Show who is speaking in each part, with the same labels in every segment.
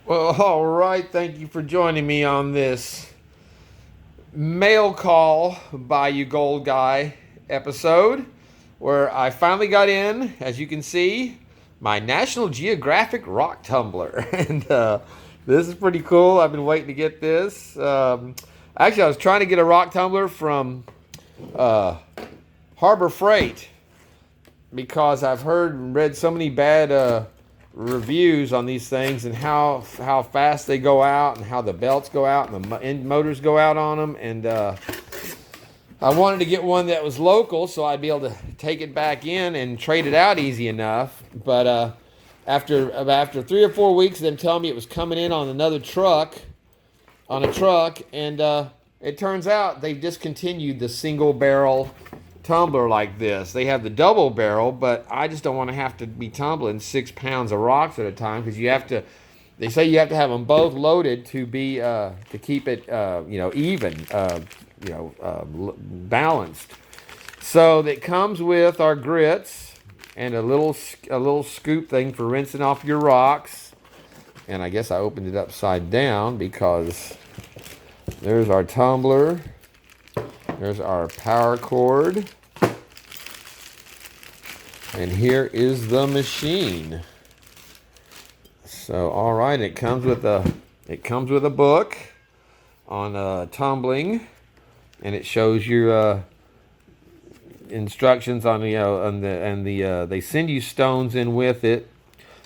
Speaker 1: Well, all right. Thank you for joining me on this mail call by you gold guy episode where I finally got in, as you can see, my National Geographic Rock Tumbler. And this is pretty cool. I've been waiting to get this. Actually, I was trying to get a rock tumbler from Harbor Freight because I've heard and read so many bad reviews on these things and how fast they go out and how the belts go out and the motors go out on them. And I wanted to get one that was local so I'd be able to take it back in and trade it out easy enough. But after 3 or 4 weeks of them telling me it was coming in on a truck, and it turns out they've discontinued the single barrel tumbler like this. They have the double barrel, but I just don't want to have to be tumbling 6 pounds of rocks at a time because they say you have to have them both loaded to be to keep it even, balanced. So that comes with our grits and a little scoop thing for rinsing off your rocks. And I guess I opened it upside down because there's our tumbler. There's our power cord. And here is the machine. So, all right, it comes with a book on tumbling, and it shows you instructions on they send you stones in with it.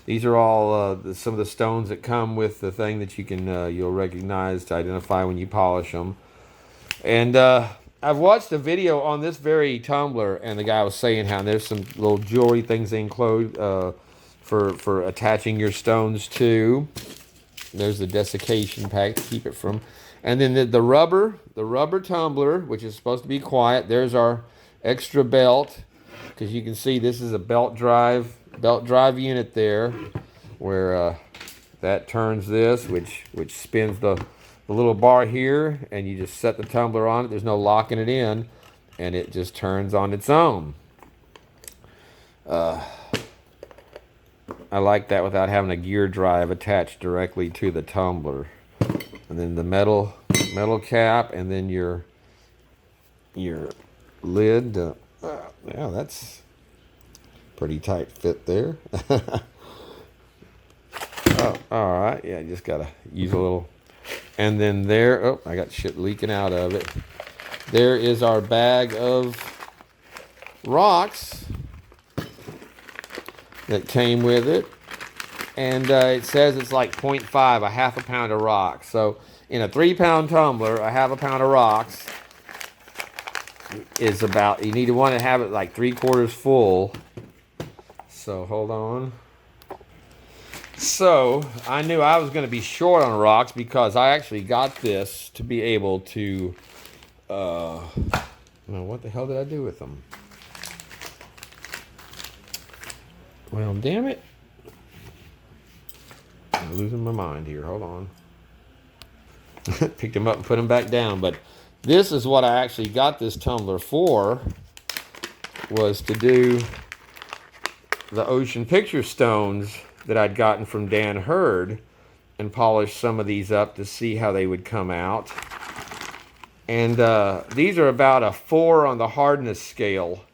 Speaker 1: These are all some of the stones that come with the thing that you can you'll recognize to identify when you polish them. And I've watched a video on this very tumbler, and the guy was saying how there's some little jewelry things they include for attaching your stones to. There's the desiccation pack to keep it from. And then the rubber tumbler, which is supposed to be quiet. There's our extra belt, because you can see this is a belt drive unit there, where that turns this, which spins the little bar here, and you just set the tumbler on it. There's no locking it in, and it just turns on its own. I like that without having a gear drive attached directly to the tumbler. And then the metal cap, and then your lid. Yeah, that's pretty tight fit there. Oh, all right. Yeah, just gotta use a little. And then there, oh, I got shit leaking out of it. There is our bag of rocks that came with it. And it says it's like 0.5, a half a pound of rocks. So in a 3-pound tumbler, a half a pound of rocks is about, you need to want to have it like 3/4 full. So hold on. So I knew I was going to be short on rocks because I actually got this to be able to, what the hell did I do with them? Well, damn it. I'm losing my mind here. Hold on. Picked them up and put them back down. But this is what I actually got this tumbler for, was to do the ocean picture stones that I'd gotten from Dan Hurd and polish some of these up to see how they would come out. And these are about a 4 on the hardness scale.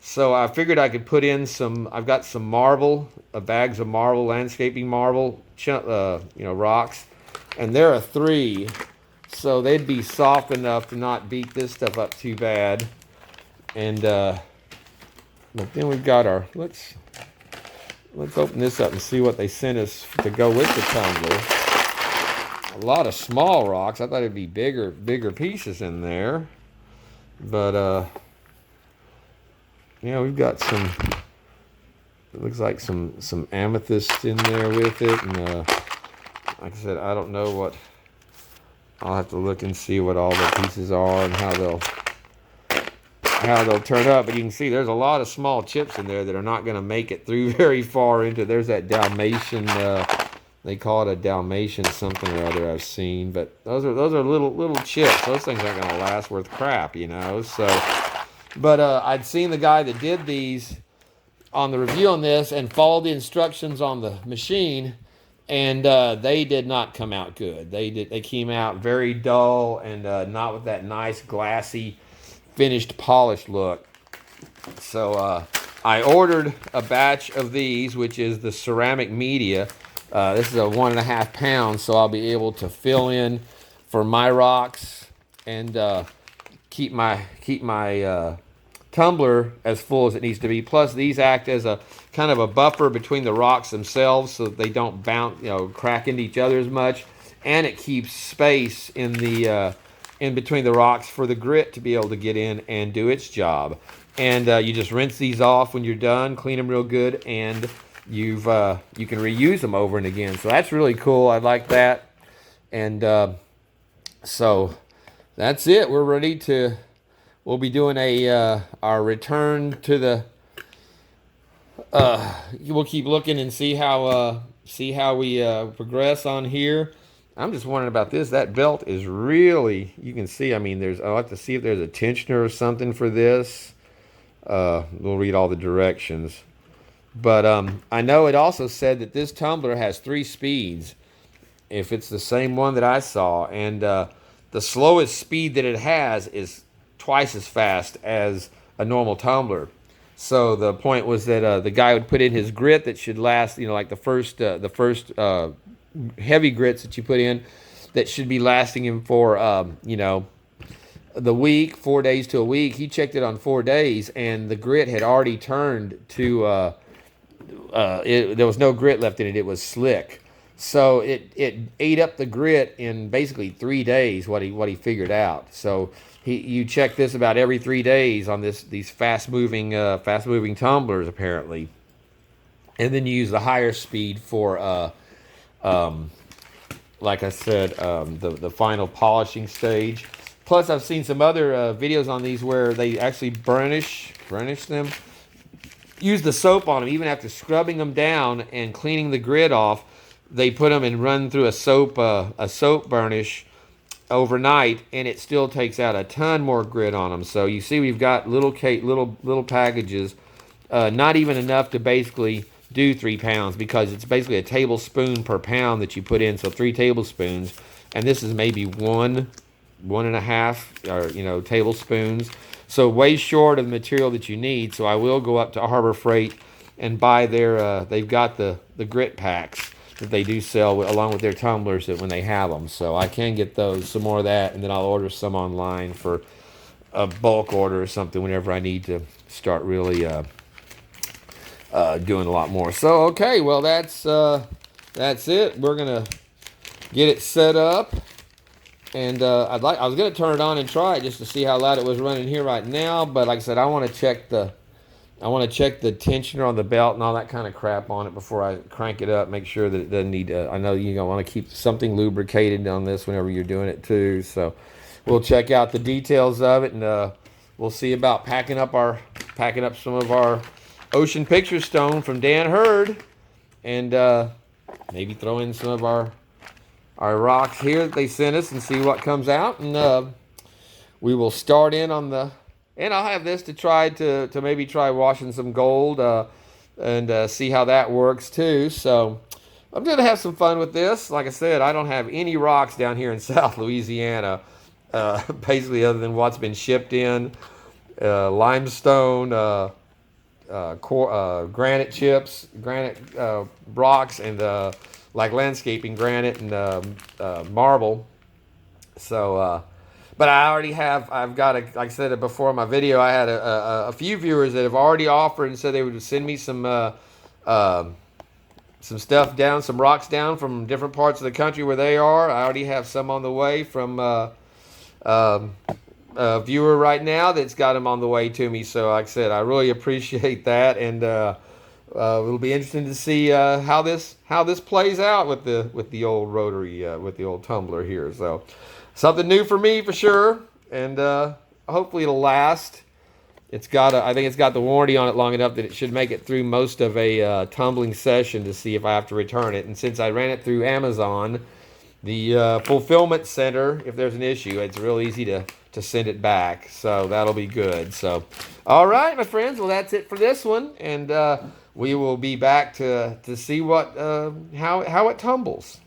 Speaker 1: So I figured I could put in I've got some marble, bags of marble, landscaping marble, rocks, and they're a 3. So they'd be soft enough to not beat this stuff up too bad. And but then we've got our, let's open this up and see what they sent us to go with the tumbler. A lot of small rocks. I thought it'd be bigger pieces in there. But we've got some, it looks like some amethyst in there with it. And like I said, I don't know what, I'll have to look and see what all the pieces are and how they'll turn up. But you can see there's a lot of small chips in there that are not going to make it through very far into. There's that Dalmatian, they call it a Dalmatian something or other I've seen. But those are little chips. Those things aren't going to last worth crap, So, but I'd seen the guy that did these on the review on this and followed the instructions on the machine, and they did not come out good. They came out very dull and not with that nice glassy finished polished look. So I ordered a batch of these, which is the ceramic media. This is a 1.5 pounds, so I'll be able to fill in for my rocks and keep my tumbler as full as it needs to be. Plus, these act as a kind of a buffer between the rocks themselves, so that they don't bounce, crack into each other as much, and it keeps space in the in between the rocks for the grit to be able to get in and do its job. And you just rinse these off when you're done, clean them real good, and you can reuse them over and again. So that's really cool. I like that. And so that's it. We're ready to. We'll be doing our return to the. We'll keep looking and see how we progress on here. I'm just wondering about this. That belt is really. You can see. I mean, I'll have to see if there's a tensioner or something for this. We'll read all the directions. But I know it also said that this tumbler has 3 speeds. If it's the same one that I saw, and the slowest speed that it has is twice as fast as a normal tumbler. So the point was that the guy would put in his grit that should last, like the first heavy grits that you put in, that should be lasting him for the week, 4 days to a week. He checked it on 4 days, and the grit had already turned to there was no grit left in it. It was slick. So it ate up the grit in basically 3 days. What he figured out. So you check this about every 3 days on these fast moving tumblers apparently, and then you use the higher speed for like I said, the final polishing stage. Plus, I've seen some other videos on these where they actually burnish them. Use the soap on them, even after scrubbing them down and cleaning the grit off. They put them and run through a soap burnish overnight, and it still takes out a ton more grit on them. So you see, we've got little packages, not even enough to basically do 3 pounds, because it's basically a tablespoon per pound that you put in. So 3 tablespoons, and this is maybe 1.5 or tablespoons. So way short of the material that you need. So I will go up to Harbor Freight and buy their. They've got the grit packs that they do sell along with their tumblers when they have them. So I can get some more of that, and then I'll order some online for a bulk order or something whenever I need to start really doing a lot more. So okay, well that's it. We're gonna get it set up. And I was gonna turn it on and try it just to see how loud it was running here right now. But like I said, I want to check the tensioner on the belt and all that kind of crap on it before I crank it up. Make sure that it doesn't need. I know you're gonna want to keep something lubricated on this whenever you're doing it too. So we'll check out the details of it, and we'll see about packing up some of our ocean picture stone from Dan Hurd, and maybe throw in some of our rocks here that they sent us and see what comes out. And we will start in on and I'll have this to maybe try washing some gold and see how that works too. So I'm going to have some fun with this. Like I said, I don't have any rocks down here in South Louisiana, basically other than what's been shipped in, limestone, granite chips, granite rocks, and like landscaping granite and marble. So, but I've got like I said before in my video, I had a few viewers that have already offered and said they would send me some stuff down, some rocks down from different parts of the country where they are. I already have some on the way from a viewer right now that's got them on the way to me. So like I said, I really appreciate that, and it'll be interesting to see how this plays out with the old rotary, with the old tumbler here. So something new for me for sure, and hopefully it'll last. I think it's got the warranty on it long enough that it should make it through most of a tumbling session to see if I have to return it. And since I ran it through Amazon, the fulfillment center, if there's an issue, it's real easy to send it back. So that'll be good. So, all right, my friends. Well, that's it for this one, and we will be back to see what how it tumbles.